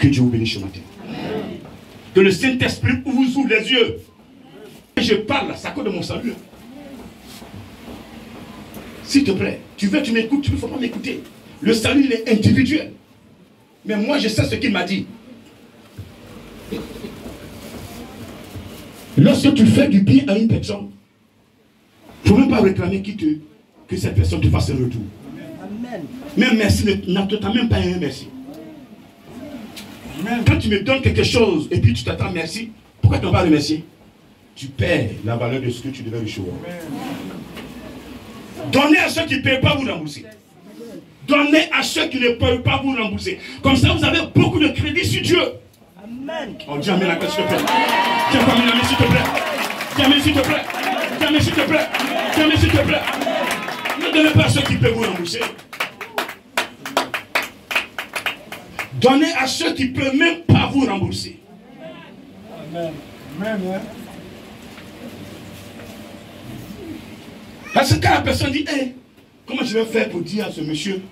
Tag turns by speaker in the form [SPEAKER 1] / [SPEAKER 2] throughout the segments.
[SPEAKER 1] Que Dieu vous bénisse ce matin. Que le Saint-Esprit vous ouvre les yeux. Je parle, ça cause de mon salut. S'il te plaît, tu veux, tu m'écoutes, tu ne faut pas m'écouter. Le salut, il est individuel. Mais moi, je sais ce qu'il m'a dit. Lorsque tu fais du bien à une personne, il ne faut même pas réclamer que cette personne te fasse un retour. Amen. Même merci, n'attends même pas un merci. Amen. Quand tu me donnes quelque chose et puis tu t'attends merci, pourquoi tu ne vas pas remercier? Tu perds la valeur de ce que tu devais recevoir. Donnez à ceux qui ne peuvent pas vous rembourser. Donnez à ceux qui ne peuvent pas vous rembourser. Comme ça, vous avez beaucoup de crédit sur Dieu. Amen. On dit Amen, s'il te plaît. Tiens, Amen, s'il te plaît. Tiens, Amen, s'il te plaît. Tiens, Amen, s'il te plaît. Tiens, Amen, s'il te plaît. Ne donnez pas à ceux qui peuvent vous rembourser. Donnez à ceux qui ne peuvent même pas vous rembourser. Amen. Amen. Parce que quand la personne dit, hey, comment je vais faire pour dire à ce monsieur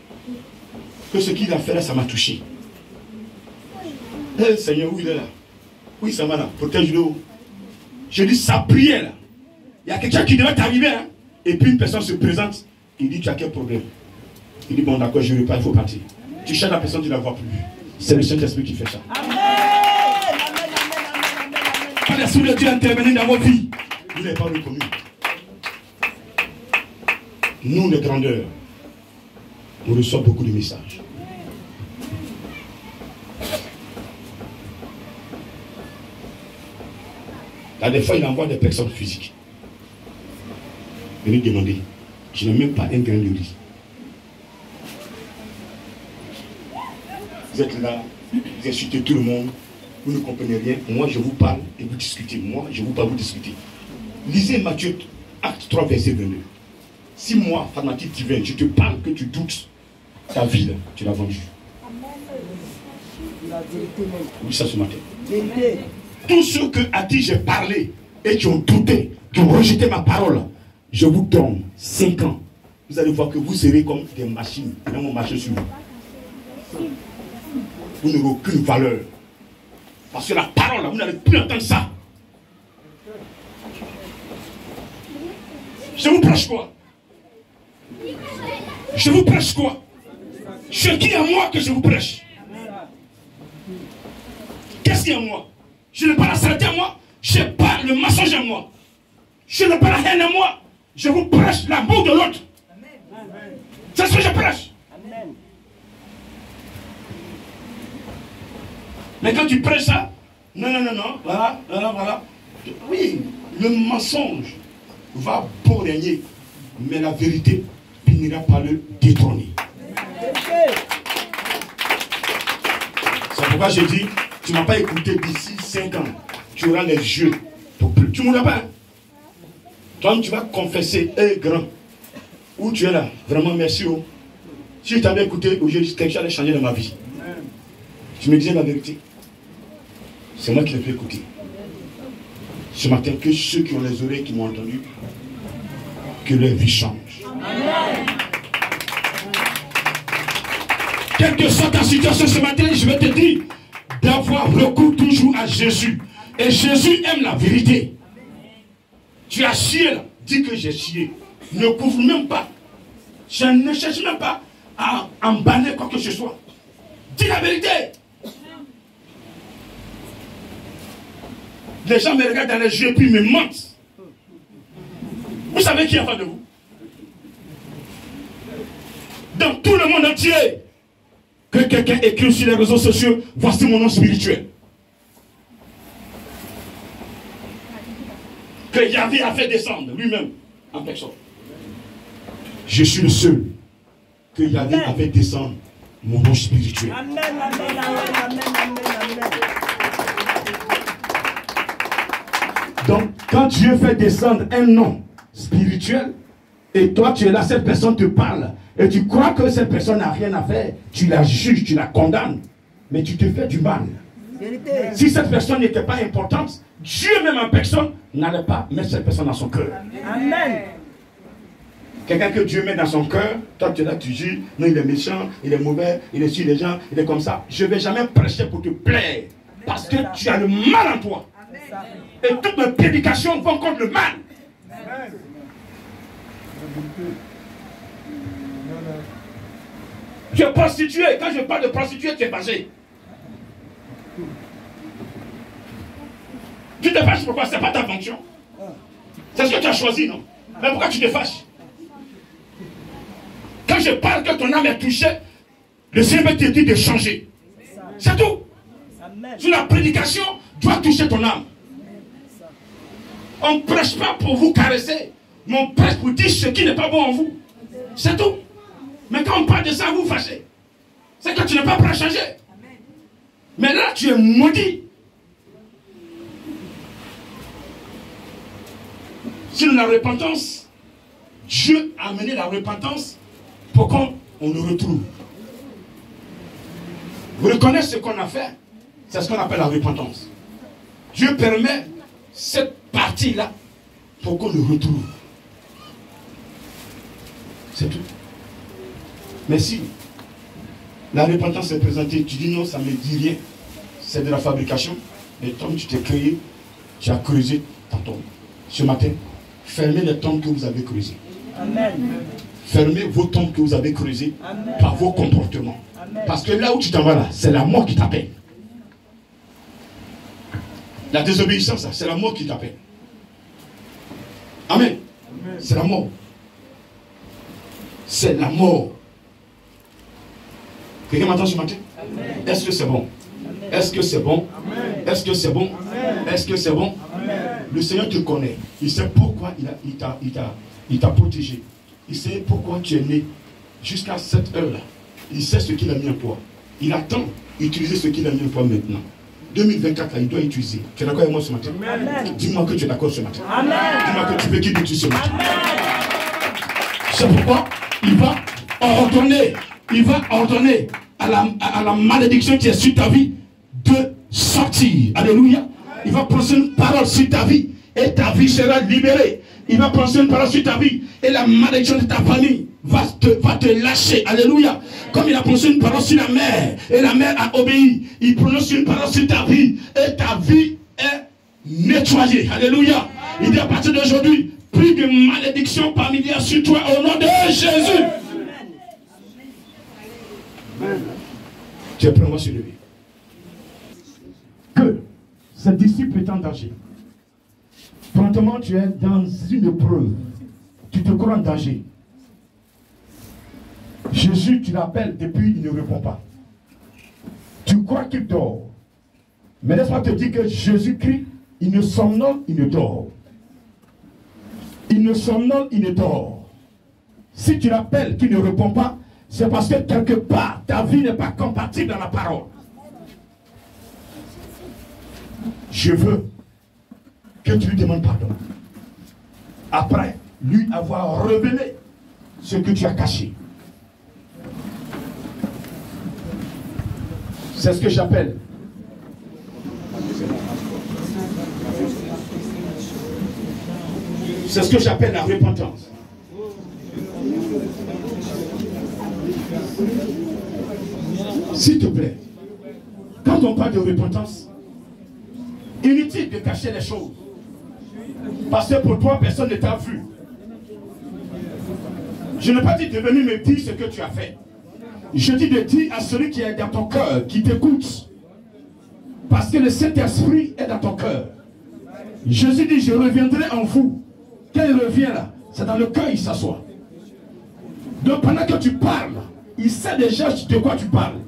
[SPEAKER 1] que ce qu'il a fait là, ça m'a touché. Hey, Seigneur, où il est là? Oui, ça va là, protège-le. Je dis, sa prière là. Il y a quelqu'un qui devait t'arriver, hein? Et puis une personne se présente, il dit, tu as quel problème? Il dit, bon d'accord, je ne veux pas, il faut partir. Tu cherches la personne, tu ne la vois plus. C'est le Saint-Esprit qui fait ça. Amen. Quand l'Esprit de Dieu intervenu dans vos vies, vous n'avez pas reconnu. Nous, les grandeurs, on reçoit beaucoup de messages. Là, des fois, il envoie des personnes physiques. Venez demander. Je n'ai même pas un grain de riz. Vous êtes là, vous insultez tout le monde, vous ne comprenez rien. Moi, je vous parle et vous discutez. Moi, je vous parle, vous discutez. Lisez Matthieu, acte 3, verset 22. Si moi, fanatique divin, je te parle que tu doutes, ta vie, là, tu l'as vendue. Oui, ça ce matin. Tous ceux à qui j'ai parlé et qui ont douté, qui ont rejeté ma parole, je vous donne 5 ans. Vous allez voir que vous serez comme des machines. Ils vont marcher sur vous. Vous n'aurez aucune valeur. Parce que la parole, là, vous n'allez plus entendre ça. Je vous prêche quoi? Je vous prêche quoi? Ce qui est à moi que je vous prêche. Qu'est-ce qui est à moi? Je n'ai pas la saleté à moi. Je n'ai pas le mensonge à moi. Je n'ai pas la haine à moi. Je vous prêche l'amour de l'autre. C'est ce que je prêche. Mais quand tu prêches ça, non, voilà, voilà. Oui, le mensonge va beau régner, mais la vérité finira par le détrôner. C'est pourquoi j'ai dit, tu ne m'as pas écouté d'ici 5 ans. Tu auras les yeux. Tu ne m'auras pas. Toi, tu vas confesser, hé grand, où tu es là, vraiment merci. Oh. Si je t'avais écouté, aujourd'hui, quelque chose allait changer dans ma vie. Tu me disais la vérité. C'est moi qui l'ai fait écouter. Ce matin, que ceux qui ont les oreilles qui m'ont entendu, que leur vie change. Amen. Quelle que soit ta situation ce matin, je vais te dire d'avoir recours toujours à Jésus. Et Jésus aime la vérité. Tu as chié là, dis que j'ai chié. Ne couvre même pas. Je ne cherche même pas à emballer quoi que ce soit. Dis la vérité. Les gens me regardent dans les yeux et puis me mentent. Vous savez qui est en face de vous? Dans tout le monde entier, que quelqu'un écrit sur les réseaux sociaux, voici mon nom spirituel. Que Yahvé a fait descendre lui-même en personne. Je suis le seul que Yahvé a fait descendre mon nom spirituel. Amen, amen, amen, amen, amen. Donc, quand Dieu fait descendre un nom spirituel, et toi tu es là, cette personne te parle, et tu crois que cette personne n'a rien à faire, tu la juges, tu la condamnes, mais tu te fais du mal. Si cette personne n'était pas importante, Dieu même en personne n'allait pas mettre cette personne dans son cœur. Amen. Quelqu'un que Dieu met dans son cœur, toi tu es là, tu juges, non il est méchant, il est mauvais, il est sur les gens, il est comme ça. Je ne vais jamais prêcher pour te plaire, parce que tu as le mal en toi. Et toutes mes prédications vont contre le mal. Tu es prostitué, quand je parle de prostituée, tu es fâché. Tu te fâches pourquoi? Ce n'est pas ta fonction. C'est ce que tu as choisi, non? Mais pourquoi tu te fâches? Quand je parle que ton âme est touchée, le Seigneur te dit de changer. C'est tout. Sur la prédication doit toucher ton âme. On ne prêche pas pour vous caresser, mais on prêche pour dire ce qui n'est pas bon en vous. C'est tout. Mais quand on parle de ça, vous fâchez. C'est que tu n'es pas prêt à changer. Mais là, tu es maudit. Sur la repentance, Dieu a amené la repentance pour qu'on le retrouve. Vous reconnaissez ce qu'on a fait? C'est ce qu'on appelle la repentance. Dieu permet cette partie-là pour qu'on le retrouve. C'est tout. Mais si la repentance est présentée, tu dis non, ça ne me dit rien, c'est de la fabrication, mais comme tu t'es créé, tu as creusé ta tombe. Ce matin, fermez les tombes que vous avez creusées. Amen. Fermez vos tombes que vous avez creusées. Amen. Par vos comportements. Amen. Parce que là où tu t'en vas là, c'est la mort qui t'appelle. La désobéissance, c'est la mort qui t'appelle. Amen. Amen. C'est la mort. C'est la mort. Quelqu'un m'entend ce matin? Est-ce que c'est bon? Est-ce que c'est bon? Est-ce que c'est bon? Est-ce que c'est bon? Le Seigneur te connaît. Il sait pourquoi il t'a protégé. Il sait pourquoi tu es né jusqu'à cette heure-là. Il sait ce qu'il a mis en toi. Il attend d'utiliser ce qu'il a mis en toi maintenant. 2024, là, il doit utiliser. Tu es d'accord avec moi ce matin? Dis-moi que tu es d'accord ce matin. Dis-moi que tu peux quitter tout ce matin. C'est pourquoi il va ordonner à la malédiction qui est sur ta vie de sortir. Alléluia. Il va prendre une parole sur ta vie et ta vie sera libérée. Il va prendre une parole sur ta vie et la malédiction de ta famille va te lâcher. Alléluia. Comme il a prononcé une parole sur la mer et la mer a obéi, il prononce une parole sur ta vie et ta vie est nettoyée. Alléluia. Il dit à partir d'aujourd'hui, plus de malédiction familiale sur toi au nom de Jésus. Tu es prêt, on va se lever. Que ce disciple est en danger. Promptement, tu es dans une épreuve. Tu te crois en danger. Jésus, tu l'appelles depuis, il ne répond pas. Tu crois qu'il dort. Mais laisse-moi te dire que Jésus-Christ, il ne somnole, il ne dort. Il ne somnole, il ne dort. Si tu l'appelles, qu'il ne répond pas, c'est parce que quelque part, ta vie n'est pas compatible dans la parole. Je veux que tu lui demandes pardon. Après lui avoir révélé ce que tu as caché. C'est ce que j'appelle la repentance. S'il te plaît, quand on parle de repentance, inutile de cacher les choses. Parce que pour toi, personne ne t'a vu. Je n'ai pas dit de venir me dire ce que tu as fait. Je dis de dire à celui qui est dans ton cœur, qui t'écoute. Parce que le Saint-Esprit est dans ton cœur. Jésus dit, je reviendrai en vous. Quand il revient là, c'est dans le cœur il s'assoit. Donc pendant que tu parles, il sait déjà de quoi tu parles.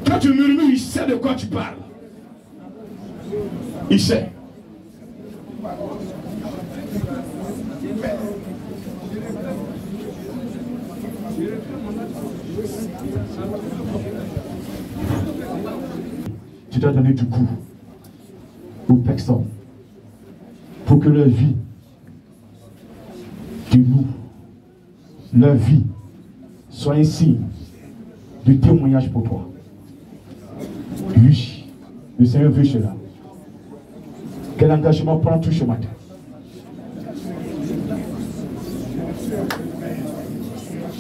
[SPEAKER 1] Quand tu murmures, il sait de quoi tu parles. Il sait. Tu dois donner du goût aux personnes pour que leur vie de nous, leur vie soit un signe de témoignage pour toi. Oui, le Seigneur veut cela. Quel engagement prends-tu ce matin?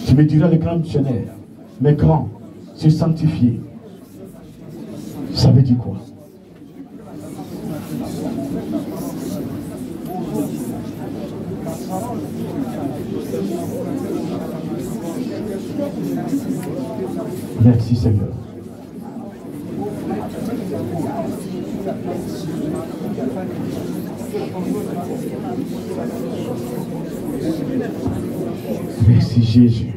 [SPEAKER 1] Tu me diras les grands missionnaires, mais grands, se sanctifier. Ça veut dire quoi? Merci Seigneur. Merci Jésus.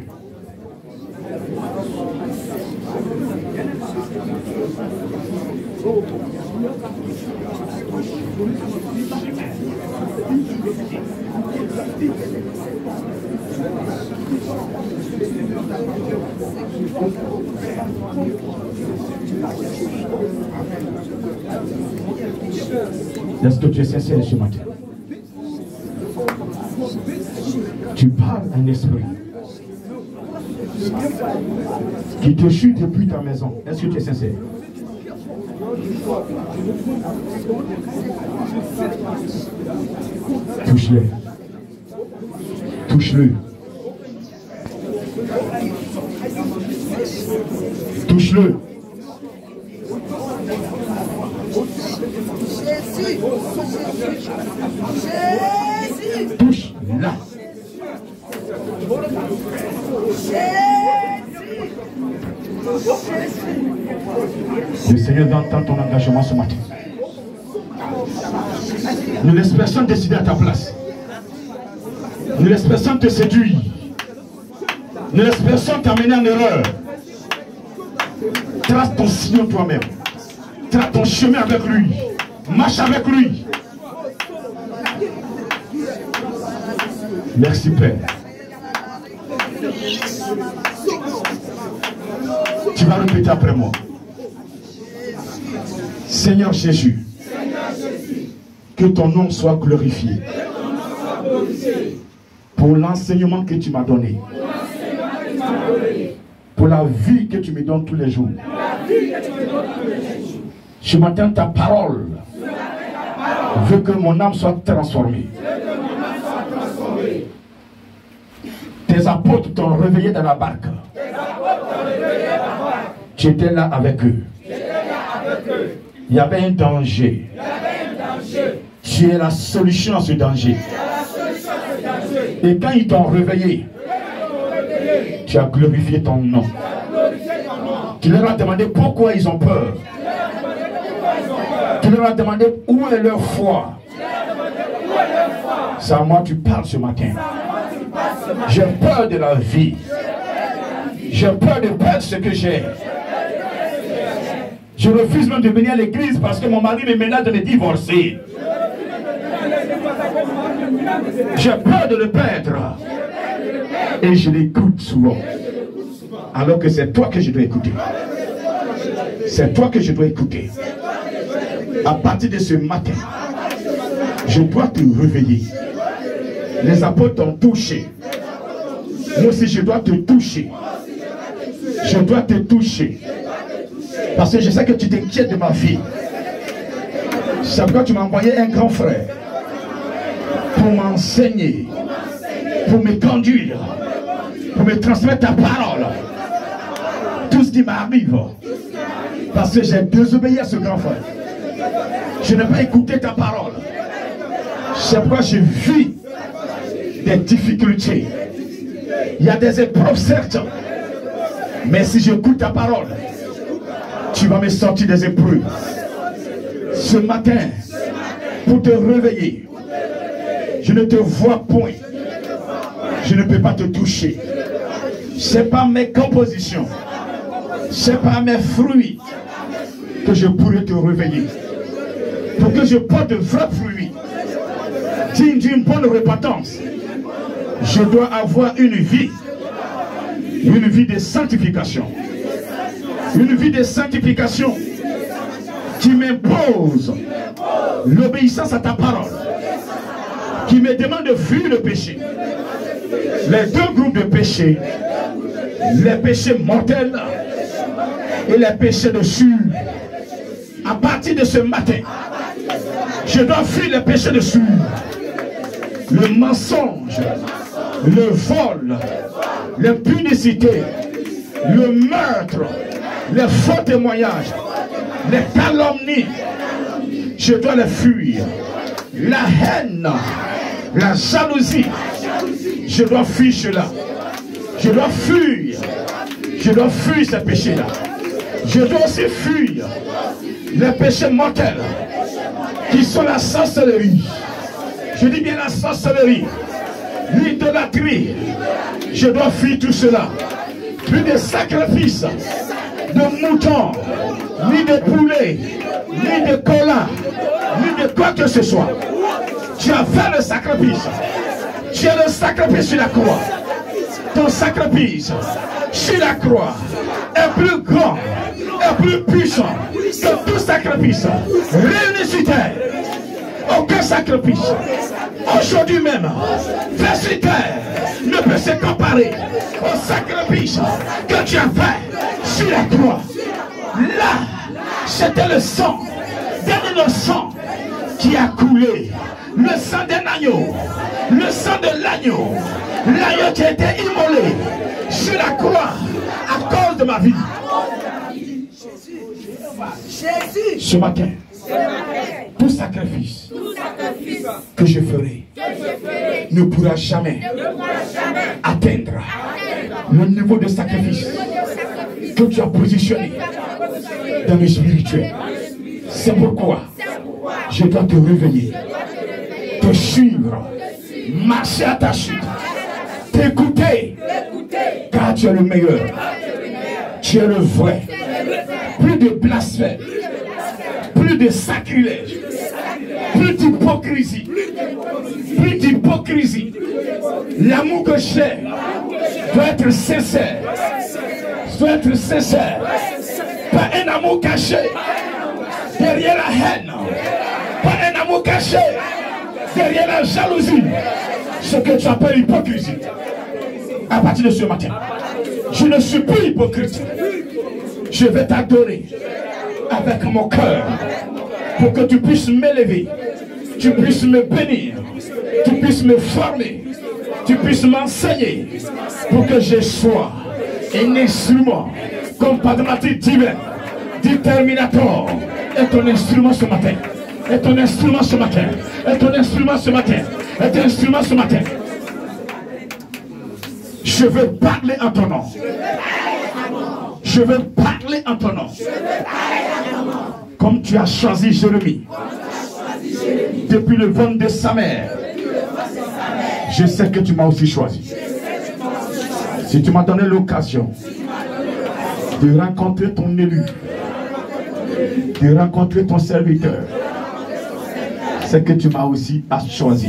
[SPEAKER 1] Est-ce que tu es sincère ce matin? Tu parles un esprit qui te chute depuis ta maison. Est-ce que tu es sincère? Touche-le. Touche-le. Touche-le. Touche-la. Le Seigneur entend ton engagement ce matin. Ne laisse personne décider à ta place. Ne laisse personne te séduire. Ne laisse personne t'amener en erreur. Trace ton sillon toi-même. Trace ton chemin avec lui. Marche avec lui. Merci Père. Tu vas répéter après moi. Seigneur Jésus, que ton nom soit glorifié pour l'enseignement que tu m'as donné, pour la vie que tu me donnes tous les jours. Ce matin, ta parole veut que mon âme soit transformée. Tes apôtres t'ont réveillé dans la barque. Tu étais là avec eux. Il y avait un danger. Tu es la solution à ce danger. Et quand ils t'ont réveillé, tu as glorifié ton nom. Tu leur as demandé pourquoi ils ont peur. Tu leur as demandé où est leur foi. C'est à moi que tu parles ce matin. J'ai peur de la vie. J'ai peur de perdre ce que j'ai. Je refuse même de venir à l'église parce que mon mari me menace de me divorcer. J'ai peur de le perdre. Et je l'écoute souvent. Alors que c'est toi que je dois écouter. C'est toi que je dois écouter. À partir de ce matin, je dois te réveiller. Les apôtres t'ont touché. Moi aussi je dois te toucher. Je dois te toucher. Parce que je sais que tu t'inquiètes de ma vie. C'est pourquoi tu m'as envoyé un grand frère pour m'enseigner, pour me conduire, pour me transmettre ta parole. Tout ce qui m'arrive, parce que j'ai désobéi à ce grand frère. Je n'ai pas écouté ta parole. C'est pourquoi je vis des difficultés. Il y a des épreuves certes, mais si j'écoute ta parole, tu vas me sortir des épreuves. Ce matin, pour te réveiller, je ne te vois point. Je ne peux pas te toucher. C'est pas mes compositions, c'est pas mes fruits que je pourrais te réveiller. Pour que je porte de vrais fruits, digne d'une bonne repentance, je dois avoir une vie de sanctification. Une vie de sanctification qui m'impose l'obéissance à ta parole, qui me demande de fuir le péché. Les deux groupes de péchés, les péchés mortels et les péchés de sueur. À partir de ce matin, je dois fuir les péchés de sueur, le mensonge, le vol,
[SPEAKER 2] l'impudicité, le meurtre, les faux témoignages, les calomnies, je dois les fuir. La haine, la jalousie, je dois fuir cela. Je dois fuir. Je dois fuir ces péchés-là. Je dois aussi fuir les péchés mortels qui sont la sorcellerie. Je dis bien la sorcellerie, l'idolâtrie. Je dois fuir tout cela. Plus de sacrifices de moutons, ni de poulets, ni de colins, ni de quoi que ce soit. Tu as fait le sacrifice. Tu as le sacrifice sur la croix. Ton sacrifice sur la croix est plus grand, est plus puissant que tout sacrifice réuni sur terre. Aucun sacrifice aujourd'hui même fait sur terre ne peut se comparer au sacrifice que tu as fait sur la croix. Là, c'était le sang d'un innocent qui a coulé, le sang d'un agneau, le sang de l'agneau, l'agneau qui a été immolé sur la croix à cause de ma vie. Ce matin, tout sacrifice que je ferai ne pourra jamais atteindre le niveau de sacrifice que tu as positionné dans le spirituel. C'est pourquoi je dois te réveiller, te suivre, marcher à ta chute, t'écouter, car tu es le meilleur, tu es le vrai. Plus de blasphème, plus de sacrilège, plus d'hypocrisie, plus d'hypocrisie. L'amour que j'ai doit être sincère, doit être sincère, pas un amour caché derrière la haine, pas un amour caché derrière la jalousie, ce que tu appelles hypocrisie. À partir de ce matin, je ne suis plus hypocrite. Je vais t'adorer avec mon cœur pour que tu puisses m'élever, tu puisses me bénir, tu puisses me former, tu puisses m'enseigner pour que je sois un instrument comme Padmatique divin, déterminateur. Et ton instrument ce matin, et ton instrument ce matin, et ton instrument ce matin, et ton instrument ce matin. Je veux parler en ton nom. Je veux parler en ton nom. Comme tu as choisi Jérémie depuis le ventre de sa mère. Je sais que tu m'as aussi choisi. Si tu m'as donné l'occasion de rencontrer ton élu, de rencontrer ton serviteur, c'est que tu m'as aussi choisi.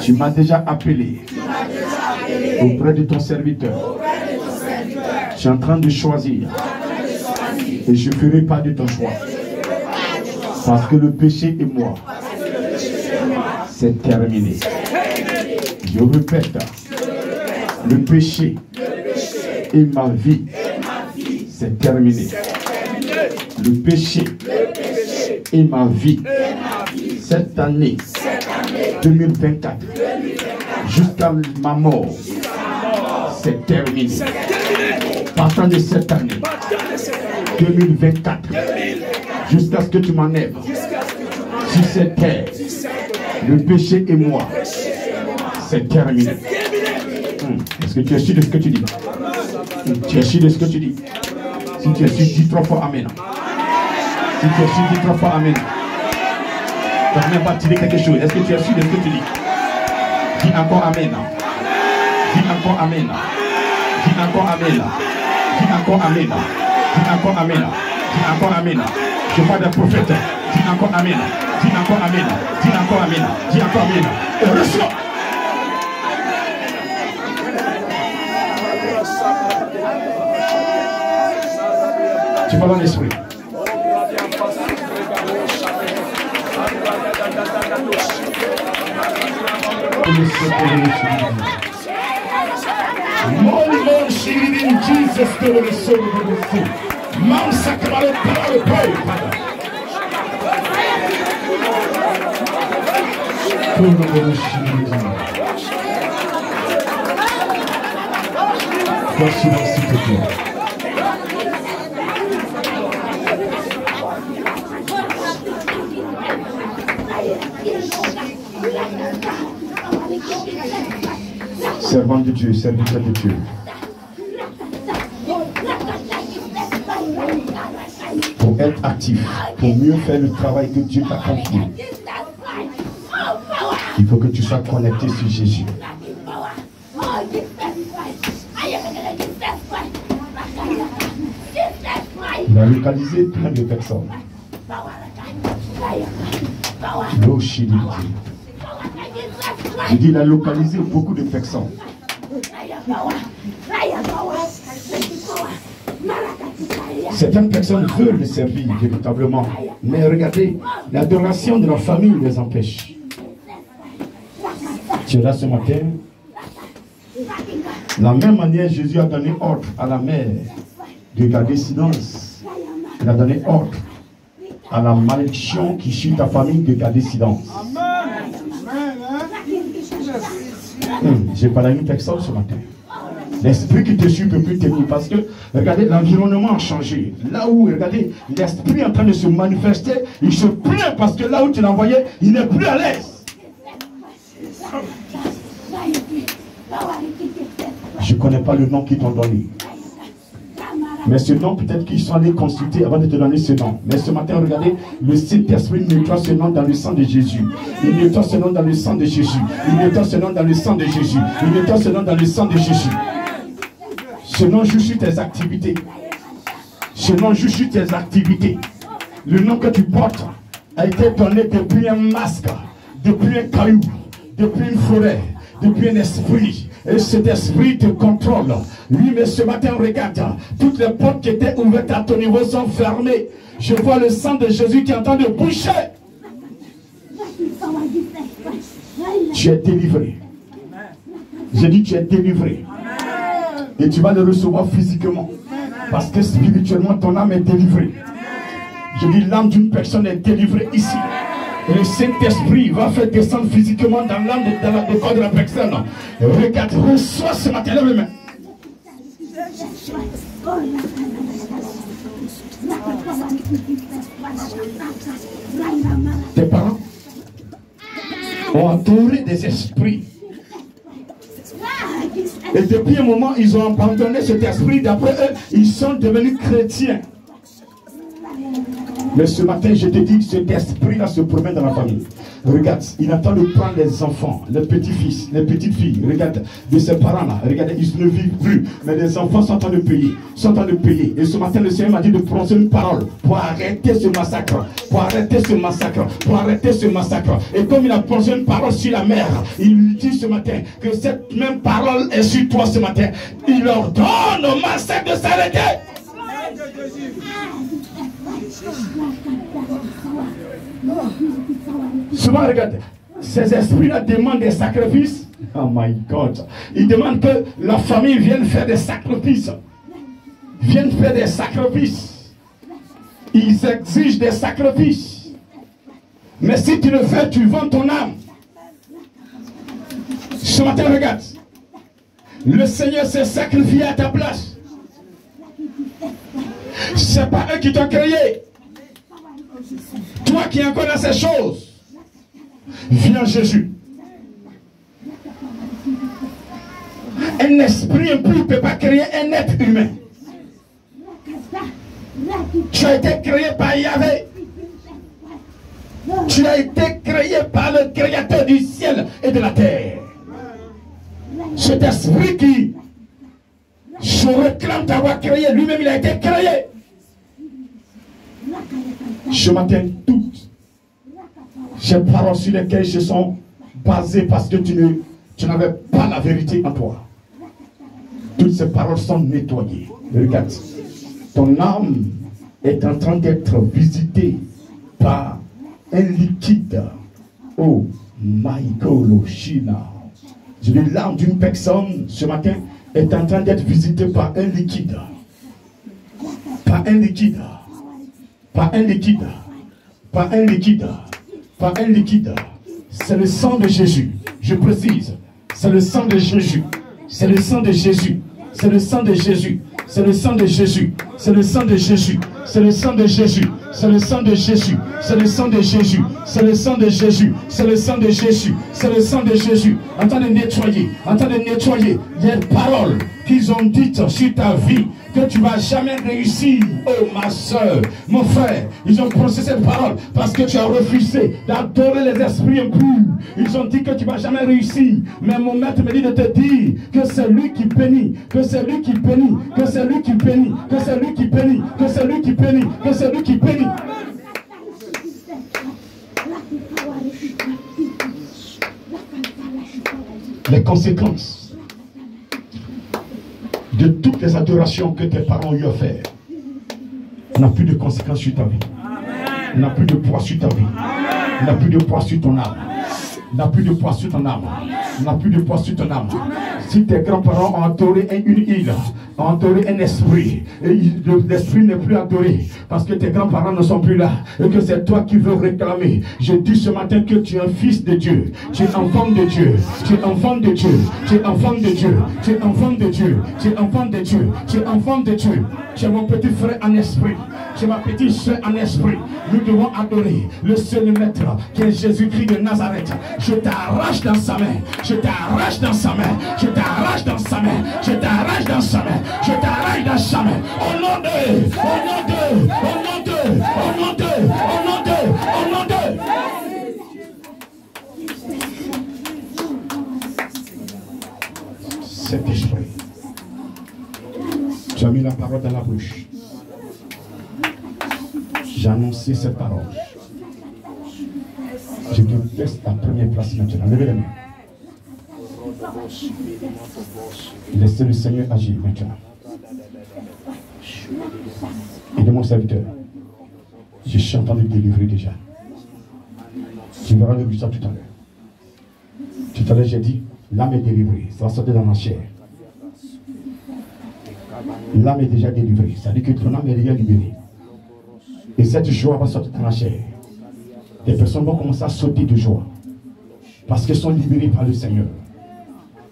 [SPEAKER 2] Tu m'as déjà appelé auprès de ton serviteur. Tu es en train de choisir. Et je ne ferai pas de ton choix. Parce que le péché et moi, c'est terminé. Je répète, le péché et ma vie, c'est terminé. Le péché et ma vie, cette année 2024, jusqu'à ma mort, c'est terminé. Partant de cette année 2024, jusqu'à ce que tu m'enlèves sur cette terre, le péché et moi, c'est terminé. Est-ce que tu es sûr de ce que tu dis? Tu es sûr de ce que tu dis? Si tu es sûr, dis 3 fois Amen. Si tu es sûr, dis 3 fois Amen. Tu n'as même pas tiré quelque chose. Est-ce que tu es sûr de ce que tu dis? Dis encore Amen. Dis encore Amen. Dis encore Amen. Dis encore Amen. Dis encore Amen. Dis encore Amen. Je vois des prophètes. Dis encore Amen. Dis encore Amen. Dis encore Amen. Dis encore Amen. Et reçois. Tu vas dans l'esprit. Mon Shirin Jesus to the soul of the sea. Mount Sacramento, pray. Toi, silence, s'il te plaît. Servant de Dieu, serviteur de Dieu. Pour être actif, pour mieux faire le travail que Dieu t'a confié, il faut que tu sois connecté sur Jésus. Il a localisé plein de personnes. Je dis, il a localisé beaucoup de personnes. Certaines personnes veulent le servir véritablement, mais regardez, l'adoration de leur famille les empêche. Tu es là ce matin. De la même manière, Jésus a donné ordre à la mère de garder silence. Il a donné ordre à la malédiction qui suit ta famille de garder silence. J'ai parlé à une personne ce matin. L'esprit qui te suit ne peut plus tenir parce que, regardez, l'environnement a changé. Là où, regardez, l'esprit est en train de se manifester, il se plaint parce que là où tu l'as envoyé, il n'est plus à l'aise. Je ne connais pas le nom qu'ils t'ont donné. Mais ce nom, peut-être qu'ils sont allés consulter avant de te donner ce nom. Mais ce matin, regardez, le Saint-Esprit nettoie ce nom dans le sang de Jésus. Il nettoie ce nom dans le sang de Jésus. Il nettoie ce nom dans le sang de Jésus. Il nettoie ce nom dans le sang de Jésus. Ce nom joue sur tes activités. Ce nom joue sur tes activités. Le nom que tu portes a été donné depuis un masque, depuis un caillou, depuis une forêt, depuis un esprit. Et cet esprit te contrôle. Oui, mais ce matin, regarde, toutes les portes qui étaient ouvertes à ton niveau sont fermées. Je vois le sang de Jésus qui est en train de boucher. Tu es délivré. J'ai dit, tu es délivré. Et tu vas le recevoir physiquement. Parce que spirituellement, ton âme est délivrée. Je dis, l'âme d'une personne est délivrée ici. Et le Saint-Esprit va faire descendre physiquement dans l'âme, dans le corps de la personne. Et regarde, reçois ce matin, lève les mains. Tes parents ont adoré des esprits. Et depuis un moment, ils ont abandonné cet esprit. D'après eux, ils sont devenus chrétiens. Mais ce matin, je te dis que cet esprit-là se promène dans la famille. Regarde, il attend de prendre les enfants, les petits-fils, les petites-filles. Regarde, de ses parents-là. Regarde, ils ne vivent plus. Mais les enfants sont en train de payer. Sont en train de payer. Et ce matin, le Seigneur m'a dit de prononcer une parole pour arrêter ce massacre. Pour arrêter ce massacre. Pour arrêter ce massacre. Et comme il a prononcé une parole sur la mère, il dit ce matin que cette même parole est sur toi ce matin. Il ordonne au massacre de s'arrêter. Souvent, regarde, ces esprits-là demandent des sacrifices. Oh my God. Ils demandent que la famille vienne faire des sacrifices. Vienne faire des sacrifices. Ils exigent des sacrifices. Mais si tu le fais, tu vends ton âme. Ce matin, regarde. Le Seigneur s'est sacrifié à ta place. C'est pas eux qui t'ont créé. Toi qui es encore dans ces choses, viens Jésus. Un esprit impur ne peut pas créer un être humain. Tu as été créé par Yahvé. Tu as été créé par le Créateur du ciel et de la terre. Cet esprit qui se réclame d'avoir créé, lui-même il a été créé. Ce matin, toutes ces paroles sur lesquelles se sont basées parce que tu n'avais pas la vérité en toi. Toutes ces paroles sont nettoyées. Regarde, ton âme est en train d'être visitée par un liquide. Oh, Michael China. Je dis, l'âme d'une personne ce matin est en train d'être visitée par un liquide. Par un liquide. Pas un liquide, pas un liquide, pas un liquide. C'est le sang de Jésus. Je précise, c'est le sang de Jésus. C'est le sang de Jésus. C'est le sang de Jésus. C'est le sang de Jésus. C'est le sang de Jésus. C'est le sang de Jésus. C'est le sang de Jésus. C'est le sang de Jésus. C'est le sang de Jésus. C'est le sang de Jésus. C'est le sang de Jésus. En train de nettoyer. En train de nettoyer. Il y a des paroles qu'ils ont dites sur ta vie que tu ne vas jamais réussir. Oh ma soeur, mon frère, ils ont prononcé cette parole parce que tu as refusé d'adorer les esprits impurs. Ils ont dit que tu ne vas jamais réussir. Mais mon maître me dit de te dire que c'est lui qui bénit, que c'est lui qui bénit, que c'est lui qui bénit, que c'est lui qui bénit, que c'est lui qui bénit, que c'est lui qui bénit. Les conséquences de toutes les adorations que tes parents ont eu à faire n'a plus de conséquences sur ta vie, n'a plus de poids sur ta vie, n'a plus de poids sur ton âme, n'a plus de poids sur ton âme, n'a plus de poids sur ton âme. Si tes grands-parents ont adoré une île, ont adoré un esprit, et l'esprit n'est plus adoré parce que tes grands-parents ne sont plus là et que c'est toi qui veux réclamer. Je dis ce matin que tu es un fils de Dieu, tu es enfant de Dieu, tu es enfant de Dieu, tu es enfant de Dieu, tu es enfant de Dieu, tu es enfant de Dieu, tu es enfant de Dieu. Tu es mon petit frère en esprit, tu es ma petite soeur en esprit. Nous devons adorer le seul maître qui est Jésus-Christ de Nazareth. Je t'arrache dans sa main, je t'arrache dans sa main, je t'arrache dans sa main, je t'arrache dans sa main, je t'arrache dans sa main. Au nom de, au nom de, au nom de, au nom de, au nom de, au nom de. Cet esprit, tu as mis la parole dans la bouche. J'ai annoncé cette parole. Je te laisse la première place maintenant. Levez les mains. Laissez le Seigneur agir maintenant. Et de mon serviteur, je suis en train de délivrer déjà. Tu verras le résultat tout à l'heure. Tout à l'heure, j'ai dit, l'âme est délivrée. Ça va sortir dans ma chair. L'âme est déjà délivrée. Ça veut dire que ton âme est déjà libérée. Et cette joie va sortir dans la chair. Les personnes vont commencer à sauter de joie. Parce qu'elles sont libérées par le Seigneur.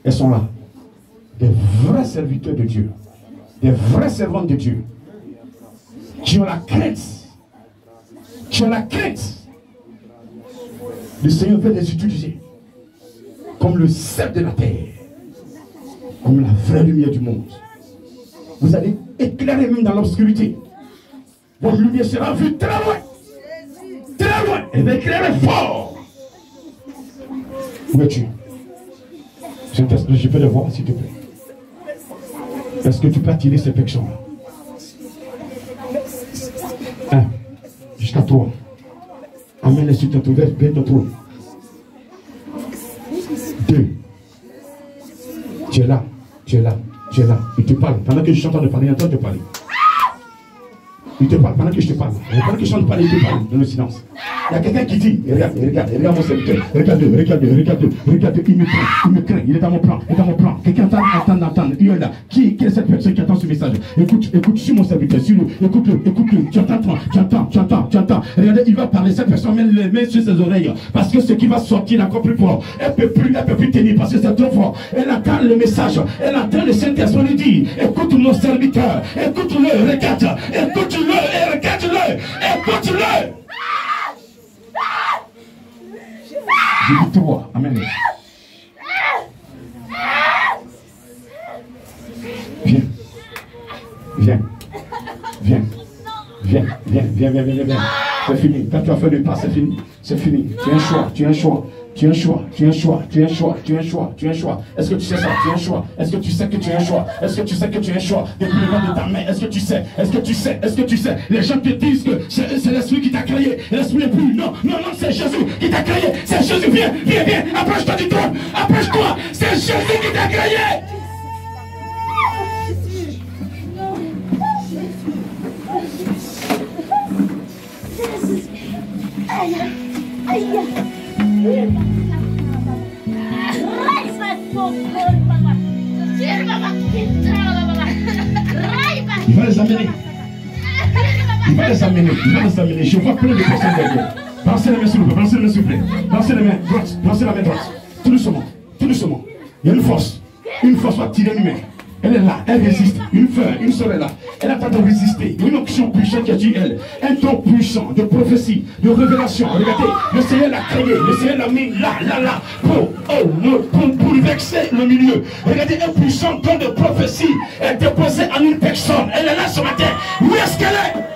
[SPEAKER 2] Elles sont là. Des vrais serviteurs de Dieu. Des vrais servants de Dieu. Qui ont la crainte. Qui ont la crainte. Le Seigneur veut les utiliser. Comme le sel de la terre. Comme la vraie lumière du monde. Vous allez éclairer même dans l'obscurité. Votre lumière sera vue très loin. Très loin. Elle va éclairer fort. Où es-tu? Je peux le voir, s'il te plaît. Est-ce que tu peux attirer ces pécheurs-là? 1. Jusqu'à 3. Amène-les sur ton trône. Vers ton trône. 2. Tu es là. Tu es là. Tu es là. Il te parle. Pendant que je suis en train de parler, il est en train de te parler. Il te parle pendant que je te parle. Pendant que je suis en train de parler, il te parle dans le silence. Il y a quelqu'un qui dit, regarde mon serviteur. Regarde, il me craint, il est dans mon plan, Quelqu'un entend, il est là. Qui est cette personne qui attend ce message? Écoute sur mon serviteur, écoute-le, tu entends. Regardez, il va parler, cette personne met les mains sur ses oreilles, parce que ce qui va sortir est encore plus fort. Elle peut plus tenir, parce que c'est trop fort. Elle entend le message, elle entend le Saint-Esprit lui dire, écoute mon serviteur, écoute-le, regarde, écoute-le et regarde-le, écoute-le. Je dis 3, amen. Viens. C'est fini. Quand tu as fait le pas, c'est fini. C'est fini. Tu as un choix. Est-ce que tu sais ça? Tu as un choix. Est-ce que tu sais que tu as un choix? Depuis le vent de ta main, est-ce que tu sais? Les gens te disent que c'est l'esprit qui t'a créé. L'esprit n'est plus. Non, c'est Jésus qui t'a créé. C'est Jésus. Viens. Approche-toi du trône. Approche-toi. C'est Jésus qui t'a créé. Il va les amener. Je vois plein de personnes derrière. Balancez les mains s'il vous plaît. Balancez la main droite. Tout doucement. Il y a une force va tirer l'humain. Elle est là, elle résiste. Une seule est là. Elle a pas de résister. Il y a une option puissante qui a dit elle. Un don puissant de prophétie, de révélation. Regardez, le Seigneur l'a créé, le Seigneur l'a mis là, pour lui vexer le milieu. Regardez, un puissant don de prophétie est déposé en une personne. Elle est là ce matin. Où est-ce qu'elle est?